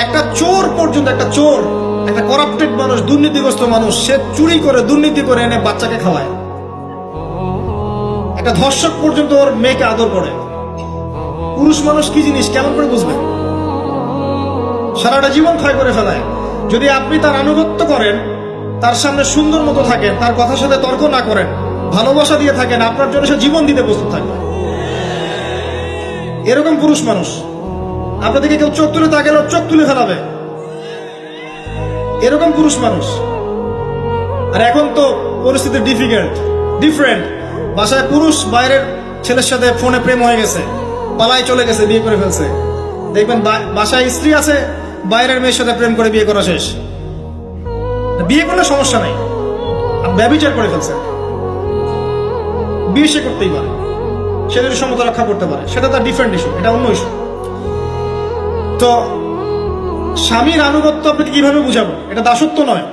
একটা চোর পর্যন্ত, একটা চোর, একটা করাপ্টেড মানুষ, দুর্নীতিগ্রস্ত মানুষ, সে চুরি করে, দুর্নীতি করে এনে বাচ্চাকে খাওয়ায়। একটা ধর্ষক পর্যন্ত ওর মেয়েকে আদর করে। পুরুষ মানুষ কি জিনিস কেমন করে বুঝবে? সারাটা জীবন ক্ষয় করে ফেলায়। যদি আপনি তার আনুগত্য করেন, তার সামনে সুন্দর মতো থাকেন, তার কথার সাথে তর্ক না করেন, ভালোবাসা দিয়ে থাকেন, আপনার জন্য সে জীবন দিতে প্রস্তুত থাকবে। এরকম পুরুষ মানুষ। আপনাদেরকে কেউ চোখ তুলে তাকালে চোখ তুলে ফেলাবে, এরকম পুরুষ মানুষ। আর এখন তো পরিস্থিতি ডিফারেন্ট। বাসায় পুরুষ বাইরের ছেলের সাথে ফোনে প্রেম হয়ে গেছে, পালায় চলে গেছে, বিয়ে করে ফেলছে। দেখবেন বাসায় স্ত্রী আছে, বাইরের মেয়ের সাথে প্রেম করে বিয়ে করা শেষ। বিয়ে করলে সমস্যা নেই, ব্যভিচার করে ফেলছে। বিয়ে সে করতেই পারে, সে যদি সমতা রক্ষা করতে পারে, সেটা তার ডিফারেন্ট ইস্যু, এটা অন্য ইস্যু। তো স্বামীর আনুগত্য আপনাকে কিভাবে বুঝাবো? এটা দাসত্ব নয়।